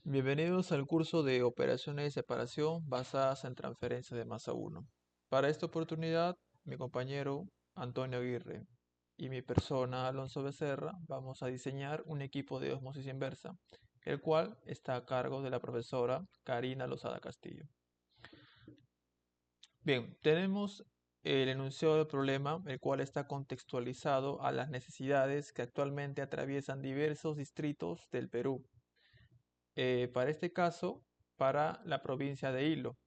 Bienvenidos al curso de operaciones de separación basadas en transferencia de masa 1. Para esta oportunidad, mi compañero Antonio Aguirre y mi persona Alonso Becerra vamos a diseñar un equipo de osmosis inversa, el cual está a cargo de la profesora Karina Lozada Castillo. Bien, tenemos el enunciado del problema, el cual está contextualizado a las necesidades que actualmente atraviesan diversos distritos del Perú. Para este caso, para la provincia de Hilo,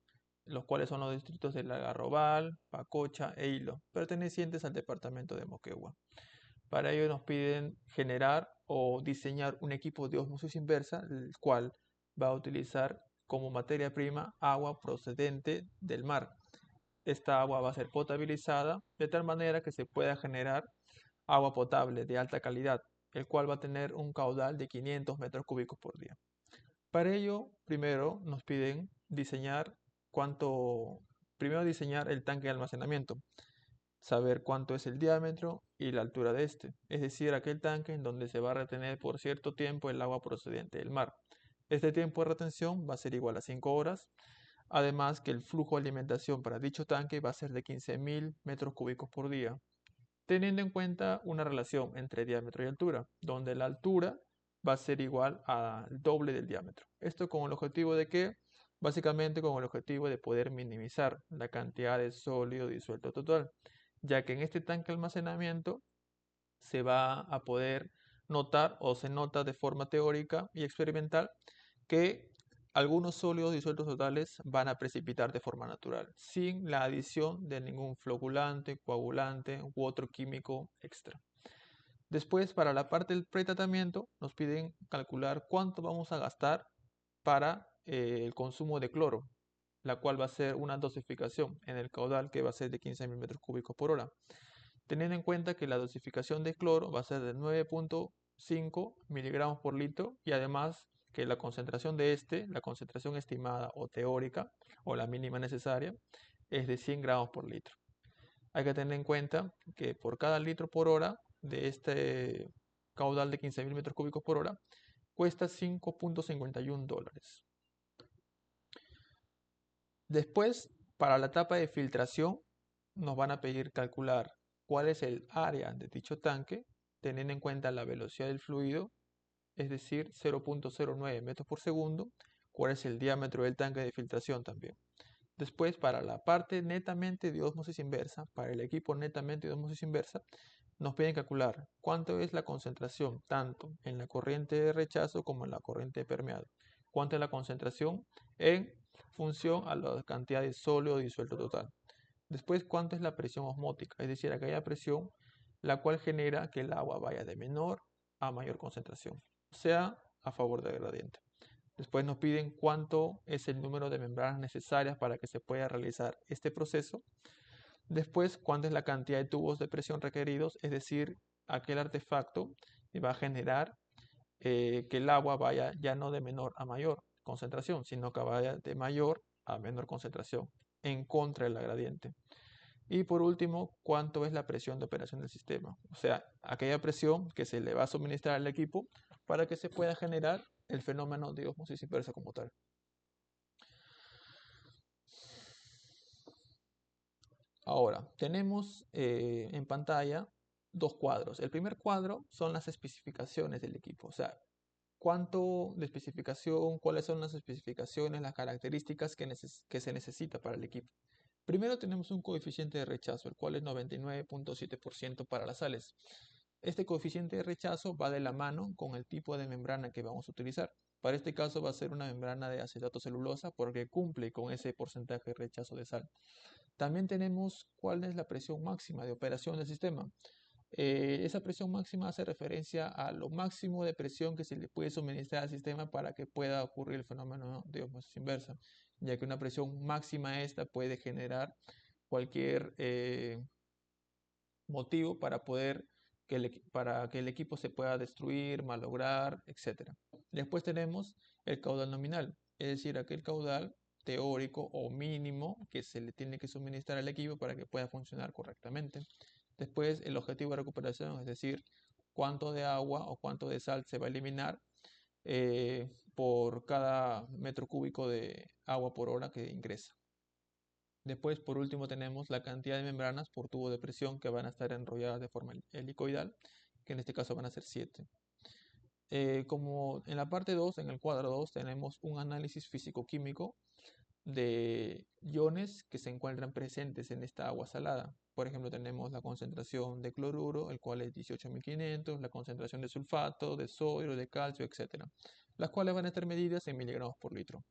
los cuales son los distritos de Algarrobal, Pacocha e Hilo, pertenecientes al departamento de Moquegua. Para ello nos piden generar o diseñar un equipo de osmosis inversa, el cual va a utilizar como materia prima agua procedente del mar. Esta agua va a ser potabilizada de tal manera que se pueda generar agua potable de alta calidad, el cual va a tener un caudal de 500 metros cúbicos por día. Para ello, primero diseñar el tanque de almacenamiento, saber cuánto es el diámetro y la altura de este, es decir, aquel tanque en donde se va a retener por cierto tiempo el agua procedente del mar. Este tiempo de retención va a ser igual a 5 horas, además que el flujo de alimentación para dicho tanque va a ser de 15.000 metros cúbicos por día, teniendo en cuenta una relación entre diámetro y altura, donde la altura va a ser igual al doble del diámetro. Esto con el objetivo de que, básicamente con el objetivo de poder minimizar la cantidad de sólido disuelto total, ya que en este tanque de almacenamiento se va a poder notar o se nota de forma teórica y experimental que algunos sólidos disueltos totales van a precipitar de forma natural, sin la adición de ningún flocculante, coagulante u otro químico extra. Después, para la parte del pretratamiento, nos piden calcular cuánto vamos a gastar para el consumo de cloro, la cual va a ser una dosificación en el caudal que va a ser de 15.000 metros cúbicos por hora, teniendo en cuenta que la dosificación de cloro va a ser de 9.5 miligramos por litro y además que la concentración de la concentración estimada o teórica o la mínima necesaria es de 100 gramos por litro. Hay que tener en cuenta que por cada litro por hora de este caudal de 15.000 metros cúbicos por hora cuesta $5.51. Después, para la etapa de filtración, nos van a pedir calcular cuál es el área de dicho tanque, teniendo en cuenta la velocidad del fluido, es decir, 0.09 metros por segundo, cuál es el diámetro del tanque de filtración también. Después, para la parte netamente de ósmosis inversa, para el equipo netamente de ósmosis inversa, nos piden calcular cuánto es la concentración tanto en la corriente de rechazo como en la corriente de permeado. Cuánto es la concentración en función a la cantidad de sólido disuelto total. Después, cuánto es la presión osmótica, es decir, aquella presión la cual genera que el agua vaya de menor a mayor concentración, o sea, a favor del gradiente. Después nos piden cuánto es el número de membranas necesarias para que se pueda realizar este proceso. Después, cuánto es la cantidad de tubos de presión requeridos, es decir, aquel artefacto va a generar que el agua vaya ya no de menor a mayor concentración, sino que vaya de mayor a menor concentración en contra del gradiente. Y por último, cuánto es la presión de operación del sistema, o sea, aquella presión que se le va a suministrar al equipo para que se pueda generar el fenómeno de osmosis inversa como tal. Ahora, tenemos en pantalla dos cuadros. El primer cuadro son las especificaciones del equipo, o sea, cuánto de especificación, cuáles son las especificaciones, las características que se necesita para el equipo. Primero tenemos un coeficiente de rechazo, el cual es 99.7% para las sales. Este coeficiente de rechazo va de la mano con el tipo de membrana que vamos a utilizar. Para este caso va a ser una membrana de acetato celulosa porque cumple con ese porcentaje de rechazo de sal. También tenemos cuál es la presión máxima de operación del sistema. Esa presión máxima hace referencia a lo máximo de presión que se le puede suministrar al sistema para que pueda ocurrir el fenómeno de osmosis inversa, ya que una presión máxima esta puede generar cualquier motivo para que el equipo se pueda destruir, malograr, etc. Después tenemos el caudal nominal, es decir, aquel caudal teórico o mínimo que se le tiene que suministrar al equipo para que pueda funcionar correctamente. Después el objetivo de recuperación, es decir, cuánto de agua o cuánto de sal se va a eliminar por cada metro cúbico de agua por hora que ingresa. Después, por último, tenemos la cantidad de membranas por tubo de presión que van a estar enrolladas de forma helicoidal, que en este caso van a ser 7. Como en la parte 2, en el cuadro 2, tenemos un análisis físico-químico de iones que se encuentran presentes en esta agua salada. Por ejemplo, tenemos la concentración de cloruro, el cual es 18.500, la concentración de sulfato, de sodio, de calcio, etc. Las cuales van a estar medidas en miligramos por litro.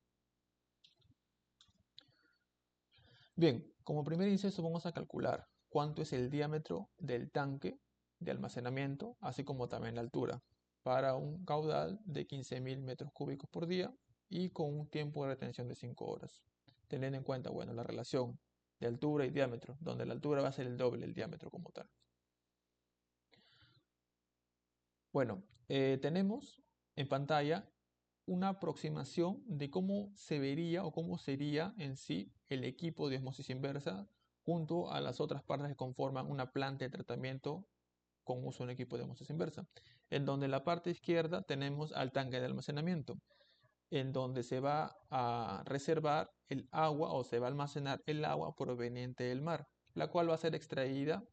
Bien, como primer inciso vamos a calcular cuánto es el diámetro del tanque de almacenamiento, así como también la altura, para un caudal de 15.000 metros cúbicos por día y con un tiempo de retención de 5 horas. Teniendo en cuenta, bueno, la relación de altura y diámetro, donde la altura va a ser el doble del diámetro como tal. Bueno, tenemos en pantalla una aproximación de cómo se vería o cómo sería en sí el equipo de osmosis inversa junto a las otras partes que conforman una planta de tratamiento con uso de un equipo de osmosis inversa. En donde en la parte izquierda tenemos al tanque de almacenamiento, en donde se va a reservar el agua o se va a almacenar el agua proveniente del mar, la cual va a ser extraída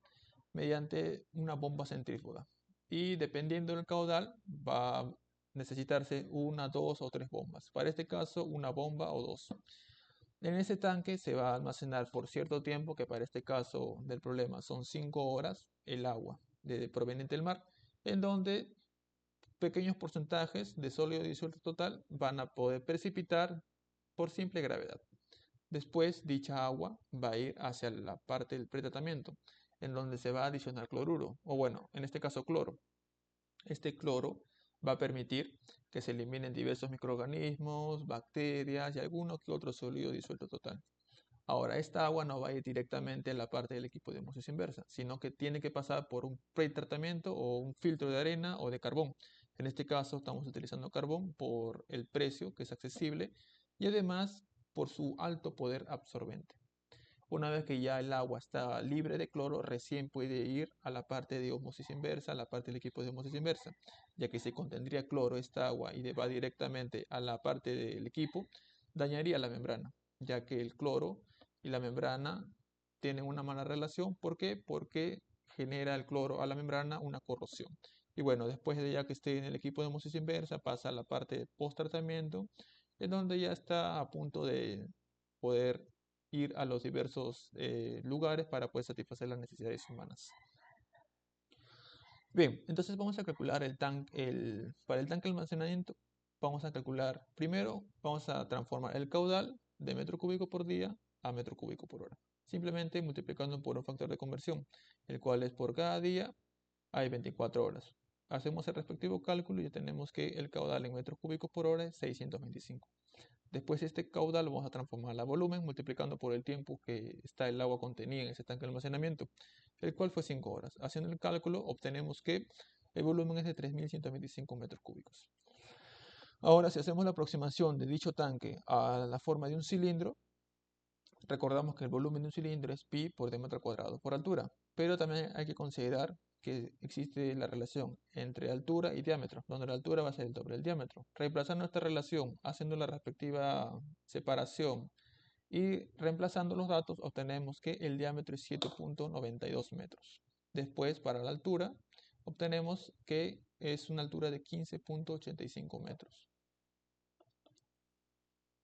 mediante una bomba centrífuga. Y dependiendo del caudal, va a necesitarse una, dos o tres bombas. Para este caso, una bomba o dos. En ese tanque se va a almacenar por cierto tiempo, que para este caso del problema son 5 horas, el agua proveniente del mar, en donde pequeños porcentajes de sólido disuelto total van a poder precipitar por simple gravedad. Después, dicha agua va a ir hacia la parte del pretratamiento, en donde se va a adicionar cloruro, o bueno, en este caso cloro. Este cloro va a permitir que se eliminen diversos microorganismos, bacterias y alguno que otro sólido disuelto total. Ahora, esta agua no va a ir directamente a la parte del equipo de osmosis inversa, sino que tiene que pasar por un pretratamiento o un filtro de arena o de carbón. En este caso estamos utilizando carbón por el precio que es accesible y además por su alto poder absorbente. Una vez que ya el agua está libre de cloro, recién puede ir a la parte de osmosis inversa, a la parte del equipo de osmosis inversa, ya que si contendría cloro esta agua y va directamente a la parte del equipo, dañaría la membrana, ya que el cloro y la membrana tienen una mala relación. ¿Por qué? Porque genera el cloro a la membrana una corrosión. Y bueno, después de ya que esté en el equipo de osmosis inversa, pasa a la parte de post-tratamiento, en donde ya está a punto de poder ir a los diversos lugares para poder satisfacer las necesidades humanas. Bien, entonces vamos a calcular para el tanque de almacenamiento. Vamos a calcular, primero vamos a transformar el caudal de metro cúbico por día a metro cúbico por hora. Simplemente multiplicando por un factor de conversión, el cual es por cada día hay 24 horas. Hacemos el respectivo cálculo y ya tenemos que el caudal en metros cúbicos por hora es 625. Después este caudal lo vamos a transformar a volumen multiplicando por el tiempo que está el agua contenida en ese tanque de almacenamiento, el cual fue 5 horas. Haciendo el cálculo obtenemos que el volumen es de 3.125 metros cúbicos. Ahora, si hacemos la aproximación de dicho tanque a la forma de un cilindro, recordamos que el volumen de un cilindro es pi por diámetro cuadrado por altura, pero también hay que considerar que existe la relación entre altura y diámetro, donde la altura va a ser el doble del diámetro. Reemplazando esta relación, haciendo la respectiva separación y reemplazando los datos, obtenemos que el diámetro es 7.92 metros. Después, para la altura, obtenemos que es una altura de 15.85 metros.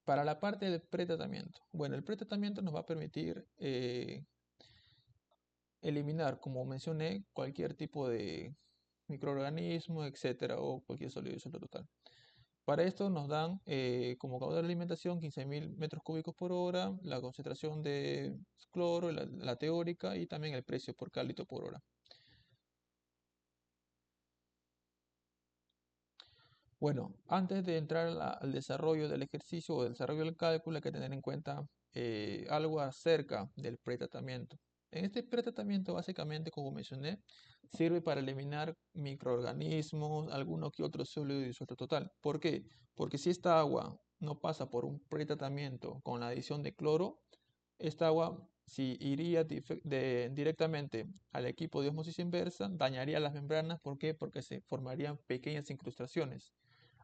Para la parte del pretratamiento, bueno, el pretratamiento nos va a permitir eliminar, como mencioné, cualquier tipo de microorganismo, etcétera, o cualquier sólido disuelto total. Para esto nos dan como caudal de alimentación 15.000 metros cúbicos por hora, la concentración de cloro, la teórica y también el precio por cada litro por hora. Bueno, antes de entrar al desarrollo del ejercicio o del desarrollo del cálculo, hay que tener en cuenta algo acerca del pretratamiento. En este pretratamiento, básicamente, como mencioné, sirve para eliminar microorganismos, alguno que otro sólido disuelto total. ¿Por qué? Porque si esta agua no pasa por un pretratamiento con la adición de cloro, esta agua, si iría directamente al equipo de osmosis inversa, dañaría las membranas. ¿Por qué? Porque se formarían pequeñas incrustaciones.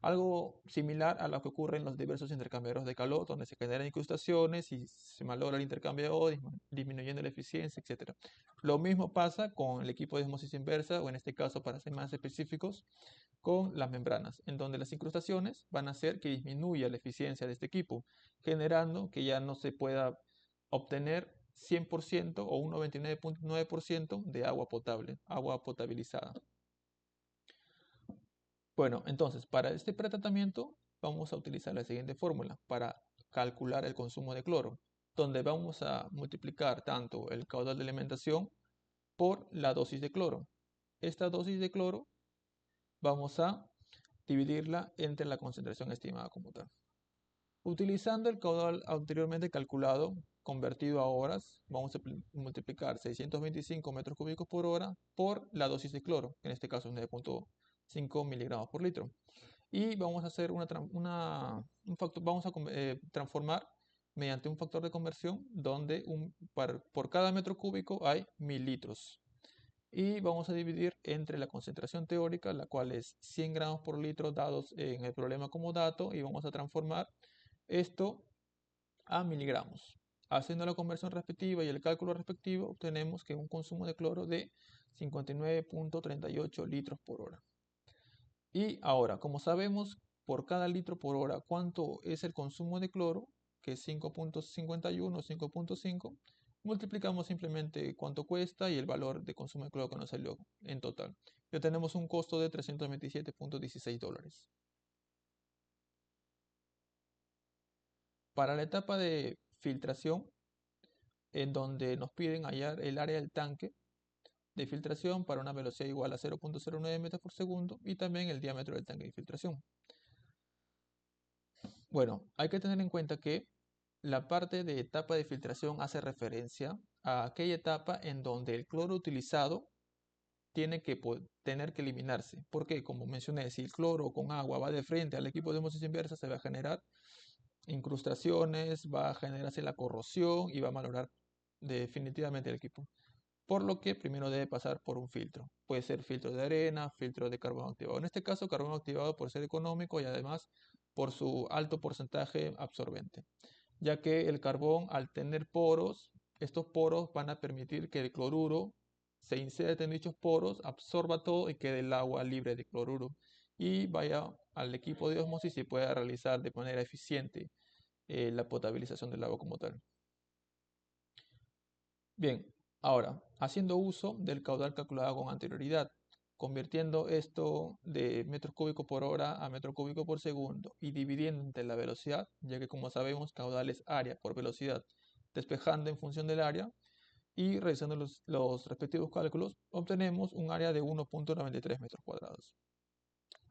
Algo similar a lo que ocurre en los diversos intercambiadores de calor, donde se generan incrustaciones y se malogra el intercambiador, disminuyendo la eficiencia, etc. Lo mismo pasa con el equipo de osmosis inversa, o en este caso, para ser más específicos, con las membranas, en donde las incrustaciones van a hacer que disminuya la eficiencia de este equipo, generando que ya no se pueda obtener 100% o un 99.9% de agua potable, agua potabilizada. Bueno, entonces, para este pretratamiento vamos a utilizar la siguiente fórmula para calcular el consumo de cloro, donde vamos a multiplicar tanto el caudal de alimentación por la dosis de cloro. Esta dosis de cloro vamos a dividirla entre la concentración estimada como tal. Utilizando el caudal anteriormente calculado, convertido a horas, vamos a multiplicar 625 metros cúbicos por hora por la dosis de cloro, que en este caso es 9.5 miligramos por litro. Y vamos a hacer vamos a transformar mediante un factor de conversión donde por cada metro cúbico hay 1000 litros. Y vamos a dividir entre la concentración teórica, la cual es 100 gramos por litro dados en el problema como dato, y vamos a transformar esto a miligramos. Haciendo la conversión respectiva y el cálculo respectivo, obtenemos que un consumo de cloro de 59.38 litros por hora. Y ahora, como sabemos por cada litro por hora cuánto es el consumo de cloro, que es 5.51 o 5.5, multiplicamos simplemente cuánto cuesta y el valor de consumo de cloro que nos salió en total. Ya tenemos un costo de $327.16. Para la etapa de filtración, en donde nos piden hallar el área del tanque de filtración para una velocidad igual a 0.09 metros por segundo y también el diámetro del tanque de filtración. Bueno, hay que tener en cuenta que la parte de etapa de filtración hace referencia a aquella etapa en donde el cloro utilizado tiene que tener que eliminarse. Porque, como mencioné, si el cloro con agua va de frente al equipo de osmosis inversa, se va a generar incrustaciones, va a generarse la corrosión y va a malograr definitivamente el equipo. Por lo que primero debe pasar por un filtro. Puede ser filtro de arena, filtro de carbono activado. En este caso, carbono activado por ser económico y además por su alto porcentaje absorbente, ya que el carbón, al tener poros, estos poros van a permitir que el cloruro se inserte en dichos poros, absorba todo y quede el agua libre de cloruro y vaya al equipo de osmosis y pueda realizar de manera eficiente la potabilización del agua como tal. Bien, ahora, haciendo uso del caudal calculado con anterioridad, convirtiendo esto de metros cúbicos por hora a metro cúbico por segundo y dividiendo entre la velocidad, ya que como sabemos caudal es área por velocidad, despejando en función del área y realizando los respectivos cálculos, obtenemos un área de 1.93 metros cuadrados.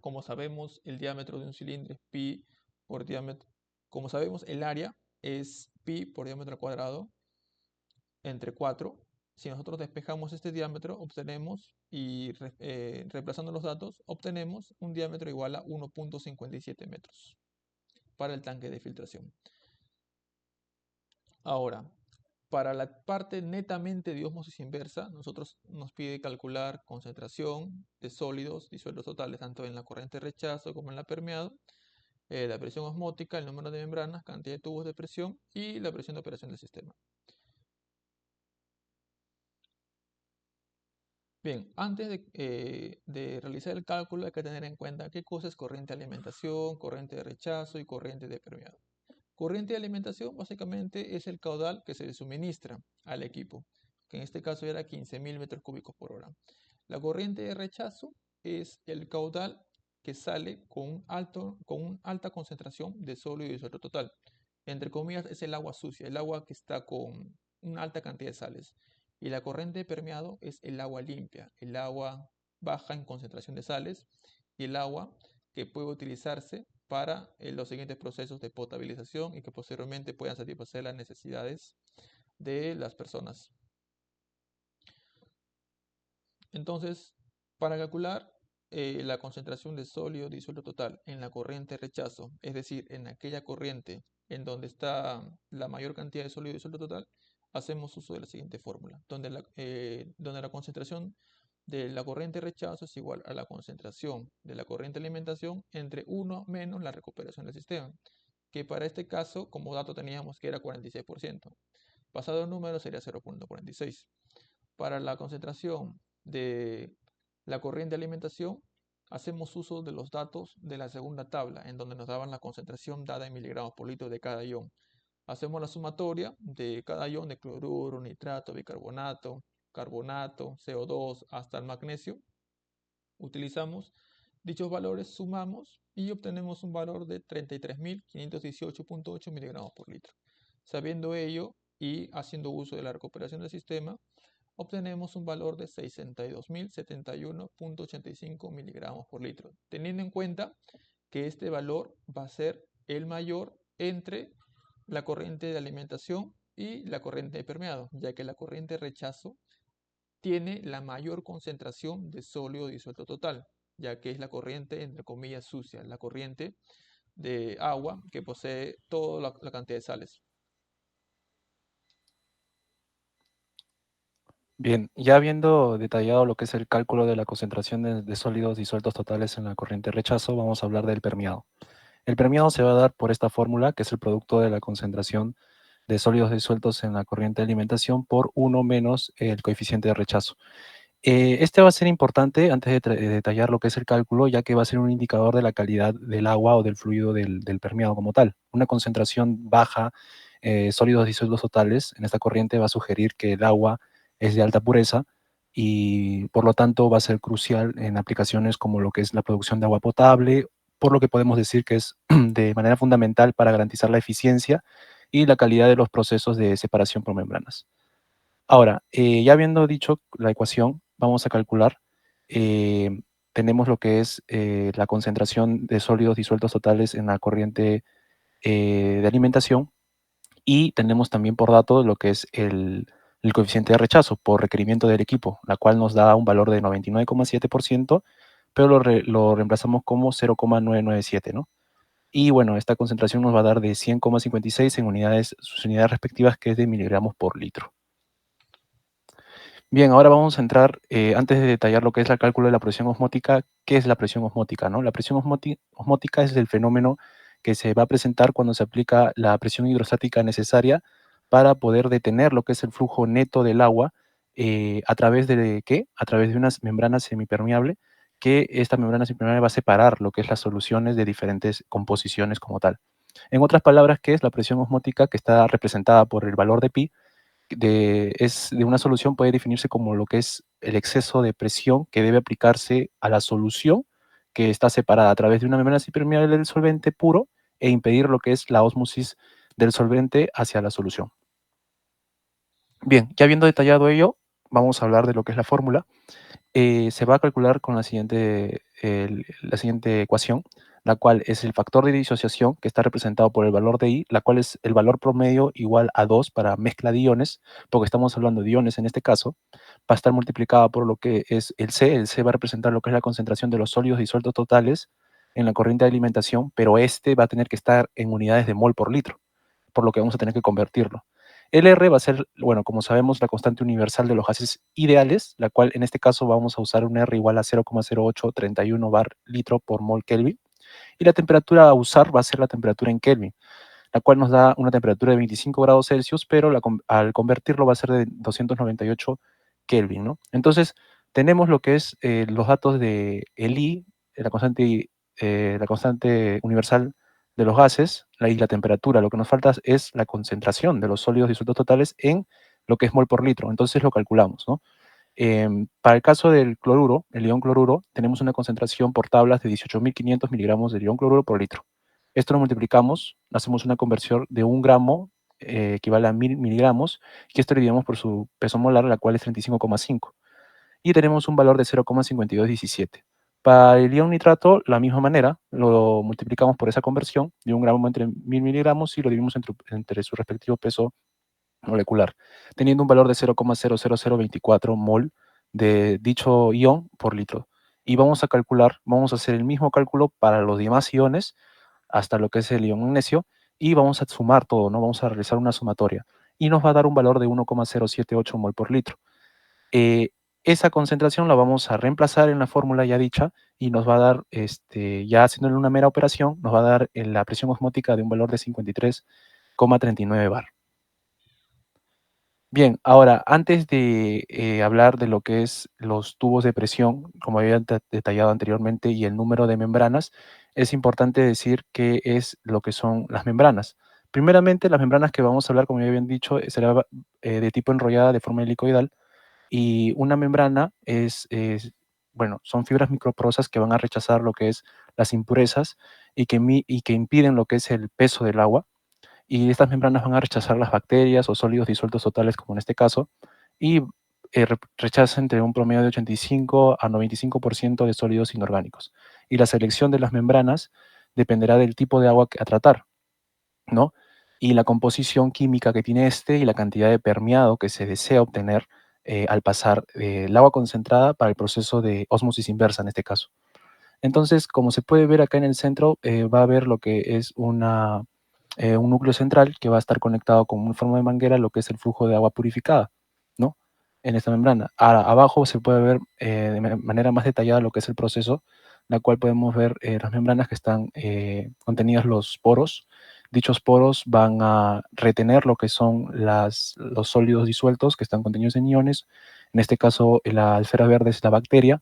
Como sabemos, el diámetro de un cilindro es pi por diámetro. Como sabemos, el área es pi por diámetro al cuadrado entre 4. Si nosotros despejamos este diámetro, obtenemos, y reemplazando los datos, obtenemos un diámetro igual a 1.57 metros para el tanque de filtración. Ahora, para la parte netamente de osmosis inversa, nos pide calcular concentración de sólidos disueltos totales, tanto en la corriente de rechazo como en la permeado, la presión osmótica, el número de membranas, cantidad de tubos de presión y la presión de operación del sistema. Bien, antes de realizar el cálculo hay que tener en cuenta qué cosa es corriente de alimentación, corriente de rechazo y corriente de permeado. Corriente de alimentación básicamente es el caudal que se le suministra al equipo, que en este caso era 15.000 metros cúbicos por hora. La corriente de rechazo es el caudal que sale con una alta concentración de sólido disuelto total. Entre comillas, es el agua sucia, el agua que está con una alta cantidad de sales. Y la corriente de permeado es el agua limpia, el agua baja en concentración de sales y el agua que puede utilizarse para los siguientes procesos de potabilización y que posteriormente puedan satisfacer las necesidades de las personas. Entonces, para calcular la concentración de sólido disuelto total en la corriente de rechazo, es decir, en aquella corriente en donde está la mayor cantidad de sólido disuelto total, hacemos uso de la siguiente fórmula, donde la concentración de la corriente de rechazo es igual a la concentración de la corriente de alimentación entre 1 menos la recuperación del sistema, que para este caso, como dato teníamos que era 46%. Pasado el número sería 0.46. Para la concentración de la corriente de alimentación, hacemos uso de los datos de la segunda tabla, en donde nos daban la concentración dada en miligramos por litro de cada ion. Hacemos la sumatoria de cada ion de cloruro, nitrato, bicarbonato, carbonato, CO2 hasta el magnesio. Utilizamos dichos valores, sumamos y obtenemos un valor de 33.518.8 miligramos por litro. Sabiendo ello y haciendo uso de la recuperación del sistema, obtenemos un valor de 62.071.85 miligramos por litro, teniendo en cuenta que este valor va a ser el mayor entre la corriente de alimentación y la corriente de permeado, ya que la corriente de rechazo tiene la mayor concentración de sólido disuelto total, ya que es la corriente, entre comillas, sucia, la corriente de agua que posee toda la cantidad de sales. Bien, ya habiendo detallado lo que es el cálculo de la concentración de sólidos disueltos totales en la corriente de rechazo, vamos a hablar del permeado. El permeado se va a dar por esta fórmula, que es el producto de la concentración de sólidos disueltos en la corriente de alimentación por 1 menos el coeficiente de rechazo. Este va a ser importante antes de detallar lo que es el cálculo, ya que va a ser un indicador de la calidad del agua o del fluido del permeado como tal. Una concentración baja, sólidos disueltos totales, en esta corriente va a sugerir que el agua es de alta pureza y por lo tanto va a ser crucial en aplicaciones como lo que es la producción de agua potable, por lo que podemos decir que es de manera fundamental para garantizar la eficiencia y la calidad de los procesos de separación por membranas. Ahora, ya habiendo dicho la ecuación, vamos a calcular, eh, tenemos lo que es la concentración de sólidos disueltos totales en la corriente de alimentación y tenemos también por dato lo que es el coeficiente de rechazo por requerimiento del equipo, la cual nos da un valor de 99,7%, pero lo reemplazamos como 0,997, ¿no? Y bueno, esta concentración nos va a dar de 100,56 en unidades, sus unidades respectivas, que es de miligramos por litro. Bien, ahora vamos a entrar, antes de detallar lo que es el cálculo de la presión osmótica, ¿qué es la presión osmótica, no? La presión osmótica es el fenómeno que se va a presentar cuando se aplica la presión hidrostática necesaria para poder detener lo que es el flujo neto del agua, ¿a través de qué? A través de unas membranas semipermeable, que esta membrana semipermeable va a separar lo que es las soluciones de diferentes composiciones como tal. En otras palabras, ¿qué es la presión osmótica? Que está representada por el valor de pi, de una solución puede definirse como lo que es el exceso de presión que debe aplicarse a la solución que está separada a través de una membrana impermeable del solvente puro e impedir lo que es la ósmosis del solvente hacia la solución. Bien, ya habiendo detallado ello, vamos a hablar de lo que es la fórmula. Se va a calcular con la siguiente ecuación, la cual es el factor de disociación, que está representado por el valor de I, la cual es el valor promedio igual a 2 para mezcla de iones, porque estamos hablando de iones en este caso, va a estar multiplicada por lo que es el C va a representar lo que es la concentración de los sólidos disueltos totales en la corriente de alimentación, pero este va a tener que estar en unidades de mol por litro, por lo que vamos a tener que convertirlo. El R va a ser, bueno, como sabemos, la constante universal de los gases ideales, la cual en este caso vamos a usar un R igual a 0,0831 bar litro por mol Kelvin. Y la temperatura a usar va a ser la temperatura en Kelvin, la cual nos da una temperatura de 25 grados Celsius, pero al convertirlo va a ser de 298 Kelvin, ¿no? Entonces, tenemos lo que es los datos de el I, la constante universal de los gases, y la temperatura. Lo que nos falta es la concentración de los sólidos disueltos totales en lo que es mol por litro. Entonces lo calculamos, ¿no? Para el caso del cloruro, el ion cloruro, tenemos una concentración por tablas de 18.500 miligramos de ion cloruro por litro. Esto lo multiplicamos, hacemos una conversión de 1 gramo, equivale a 1.000 miligramos, y esto lo dividimos por su peso molar, la cual es 35,5. Y tenemos un valor de 0,5217. Para el ion nitrato, la misma manera, lo multiplicamos por esa conversión de 1 gramo entre 1.000 miligramos y lo dividimos entre su respectivo peso molecular, teniendo un valor de 0,00024 mol de dicho ion por litro. Y vamos a hacer el mismo cálculo para los demás iones, hasta lo que es el ion magnesio, y vamos a sumar todo, ¿no? Vamos a realizar una sumatoria. Y nos va a dar un valor de 1,078 mol por litro. Eh, esa concentración la vamos a reemplazar en la fórmula ya dicha y nos va a dar, ya haciéndole una mera operación, nos va a dar la presión osmótica de un valor de 53,39 bar. Bien, ahora, antes de hablar de lo que es los tubos de presión, como había detallado anteriormente, y el número de membranas, es importante decir qué es lo que son las membranas. Primeramente, las membranas que vamos a hablar, como ya habían dicho, será de tipo enrollada de forma helicoidal, y una membrana bueno, son fibras microporosas que van a rechazar lo que es las impurezas y que impiden lo que es el peso del agua, y estas membranas van a rechazar las bacterias o sólidos disueltos totales, como en este caso, y rechaza entre un promedio de 85 a 95% de sólidos inorgánicos. Y la selección de las membranas dependerá del tipo de agua a tratar, ¿no? Y la composición química que tiene y la cantidad de permeado que se desea obtener al pasar el agua concentrada para el proceso de ósmosis inversa en este caso. Entonces, como se puede ver acá en el centro, va a haber lo que es un núcleo central que va a estar conectado con una forma de manguera, lo que es el flujo de agua purificada, ¿no? En esta membrana. Ahora, abajo se puede ver de manera más detallada lo que es el proceso, la cual podemos ver las membranas que están contenidas los poros. Dichos poros van a retener lo que son los sólidos disueltos que están contenidos en iones. En este caso, la esfera verde es la bacteria.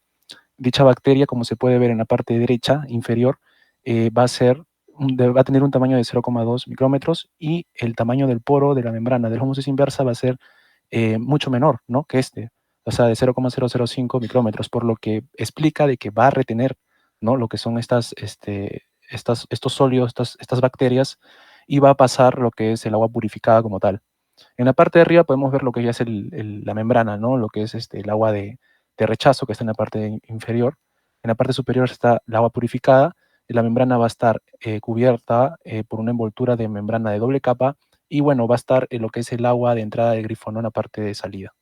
Dicha bacteria, como se puede ver en la parte derecha inferior, va a tener un tamaño de 0,2 micrómetros, y el tamaño del poro de la membrana de la ósmosis inversa va a ser mucho menor, ¿no?, que o sea, de 0,005 micrómetros, por lo que explica de que va a retener, ¿no?, lo que son estos sólidos, estas bacterias, y va a pasar lo que es el agua purificada como tal. En la parte de arriba podemos ver lo que ya es la membrana, ¿no? Lo que es el agua de rechazo, que está en la parte inferior. En la parte superior está el agua purificada, y la membrana va a estar cubierta por una envoltura de membrana de doble capa, y bueno, va a estar lo que es el agua de entrada del grifo, ¿no?, en la parte de salida.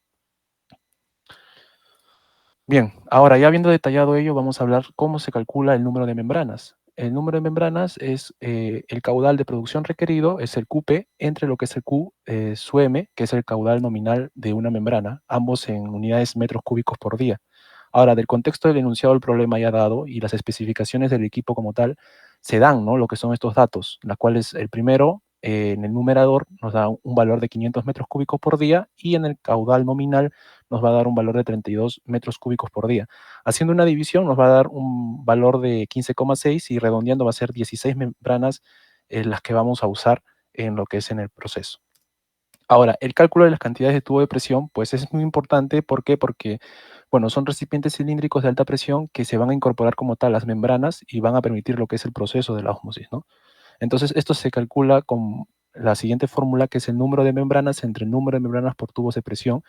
Bien, ahora ya habiendo detallado ello, vamos a hablar cómo se calcula el número de membranas. El número de membranas es el caudal de producción requerido, es el QP, entre lo que es el Q su M, que es el caudal nominal de una membrana, ambos en unidades metros cúbicos por día. Ahora, del contexto del enunciado del problema ya dado y las especificaciones del equipo como tal, se dan, ¿no?, lo que son estos datos, las cuales el primero, en el numerador, nos da un valor de 500 metros cúbicos por día, y en el caudal nominal nos va a dar un valor de 32 metros cúbicos por día. Haciendo una división nos va a dar un valor de 15,6, y redondeando va a ser 16 membranas las que vamos a usar en lo que es en el proceso. Ahora, el cálculo de las cantidades de tubo de presión, pues es muy importante. ¿Por qué? Porque, bueno, son recipientes cilíndricos de alta presión que se van a incorporar como tal las membranas y van a permitir lo que es el proceso de la ósmosis, ¿no? Entonces, esto se calcula con la siguiente fórmula, que es el número de membranas entre el número de membranas por tubos de presión.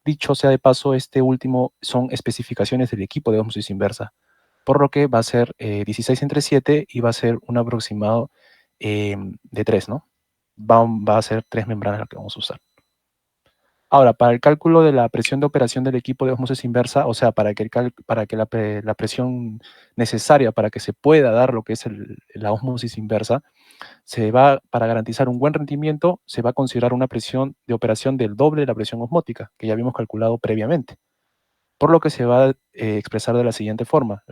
Dicho sea de paso, este último son especificaciones del equipo de ósmosis inversa, por lo que va a ser 16 entre 7, y va a ser un aproximado de 3, ¿no? Va a ser 3 membranas las que vamos a usar. Ahora, para el cálculo de la presión de operación del equipo de ósmosis inversa, o sea, para que la presión necesaria para que se pueda dar lo que es la ósmosis inversa, para garantizar un buen rendimiento, se va a considerar una presión de operación del doble de la presión osmótica, que ya habíamos calculado previamente. Por lo que se va a expresar de la siguiente forma: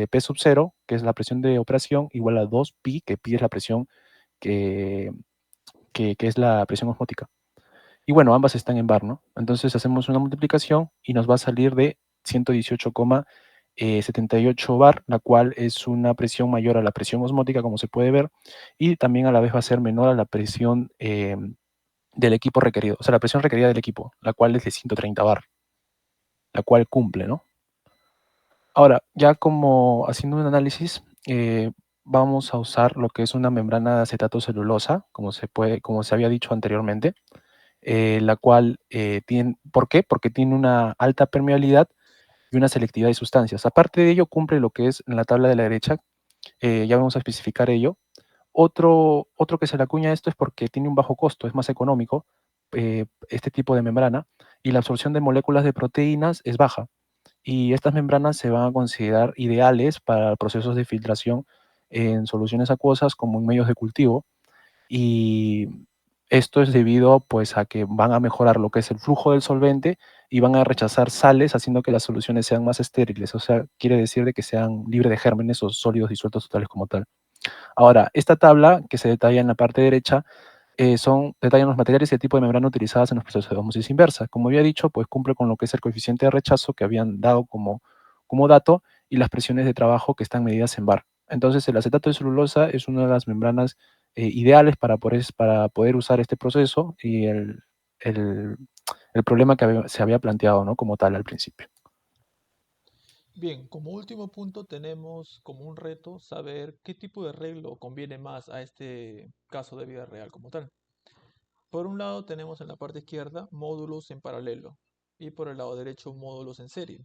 P sub 0, que es la presión de operación, igual a 2pi, que pi es la presión que es la presión osmótica. Y bueno, ambas están en bar, ¿no? Entonces hacemos una multiplicación y nos va a salir de 118,78 bar, la cual es una presión mayor a la presión osmótica, como se puede ver, y también a la vez va a ser menor a la presión del equipo requerido, o sea, la presión requerida del equipo, la cual es de 130 bar, la cual cumple, ¿no? Ahora, ya como haciendo un análisis, vamos a usar lo que es una membrana de acetato celulosa, como se había dicho anteriormente, la cual ¿por qué? Porque tiene una alta permeabilidad y una selectividad de sustancias. Aparte de ello, cumple lo que es en la tabla de la derecha, ya vamos a especificar ello. Otro que se le acuña a esto es porque tiene un bajo costo, es más económico este tipo de membrana, y la absorción de moléculas de proteínas es baja. Y estas membranas se van a considerar ideales para procesos de filtración en soluciones acuosas como en medios de cultivo. Y Esto es debido pues a que van a mejorar lo que es el flujo del solvente y van a rechazar sales, haciendo que las soluciones sean más estériles. O sea, quiere decir de que sean libres de gérmenes o sólidos disueltos totales como tal. Ahora, esta tabla que se detalla en la parte derecha detallan los materiales y el tipo de membrana utilizadas en los procesos de ósmosis inversa. Como había dicho, pues cumple con lo que es el coeficiente de rechazo que habían dado como dato y las presiones de trabajo que están medidas en bar. Entonces, el acetato de celulosa es una de las membranas ideales para poder usar este proceso y el- el problema que se había planteado, ¿no? Como tal al principio. Bien, como último punto tenemos como un reto saber qué tipo de arreglo conviene más a este caso de vida real como tal. Por un lado tenemos en la parte izquierda módulos en paralelo y por el lado derecho módulos en serie.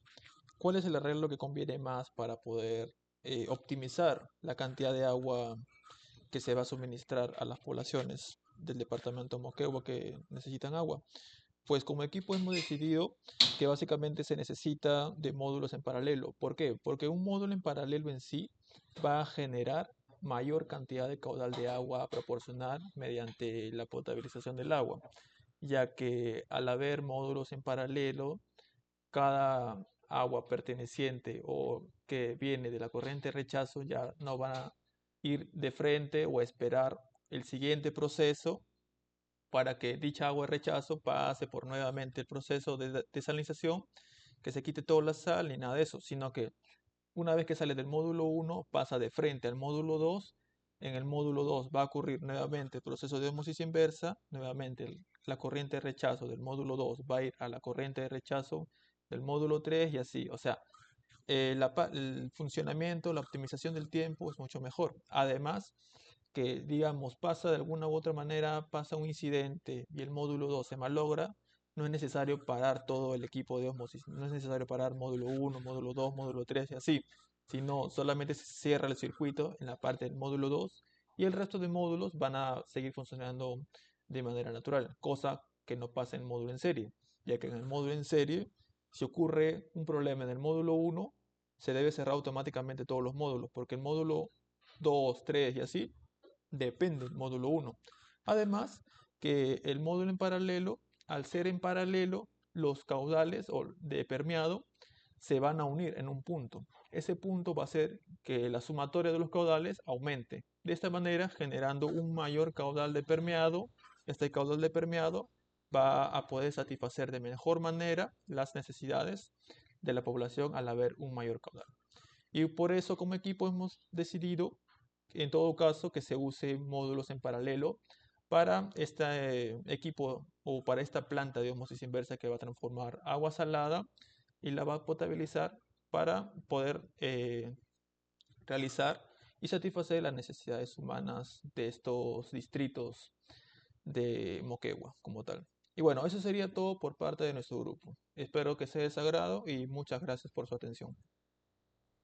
¿Cuál es el arreglo que conviene más para poder optimizar la cantidad de agua que se va a suministrar a las poblaciones del departamento Moquegua que necesitan agua? Pues como equipo hemos decidido que básicamente se necesita de módulos en paralelo. ¿Por qué? Porque un módulo en paralelo en sí va a generar mayor cantidad de caudal de agua a proporcionar mediante la potabilización del agua, ya que al haber módulos en paralelo, cada agua perteneciente o que viene de la corriente de rechazo ya no va a ir de frente o a esperar el siguiente proceso para que dicha agua de rechazo pase por nuevamente el proceso de desalinización, que se quite toda la sal ni nada de eso, sino que una vez que sale del módulo 1 pasa de frente al módulo 2. En el módulo 2 va a ocurrir nuevamente el proceso de osmosis inversa, nuevamente la corriente de rechazo del módulo 2 va a ir a la corriente de rechazo del módulo 3 y así. O sea, el funcionamiento, la optimización del tiempo es mucho mejor. Además, que digamos pasa de alguna u otra manera, pasa un incidente y el módulo 2 se malogra, no es necesario parar todo el equipo de osmosis, no es necesario parar módulo 1, módulo 2, módulo 3 y así, sino solamente se cierra el circuito en la parte del módulo 2 y el resto de módulos van a seguir funcionando de manera natural, cosa que no pasa en módulo en serie, ya que en el módulo en serie, si ocurre un problema en el módulo 1, se debe cerrar automáticamente todos los módulos, porque el módulo 2, 3 y así depende del módulo 1. Además, que el módulo en paralelo, al ser en paralelo, los caudales de permeado se van a unir en un punto. Ese punto va a hacer que la sumatoria de los caudales aumente. De esta manera, generando un mayor caudal de permeado, este caudal de permeado va a poder satisfacer de mejor manera las necesidades de la población al haber un mayor caudal. Y por eso como equipo hemos decidido, en todo caso, que se use módulos en paralelo para este equipo o para esta planta de osmosis inversa que va a transformar agua salada y la va a potabilizar para poder realizar y satisfacer las necesidades humanas de estos distritos de Moquegua como tal. Y bueno, eso sería todo por parte de nuestro grupo. Espero que sea de su agrado y muchas gracias por su atención.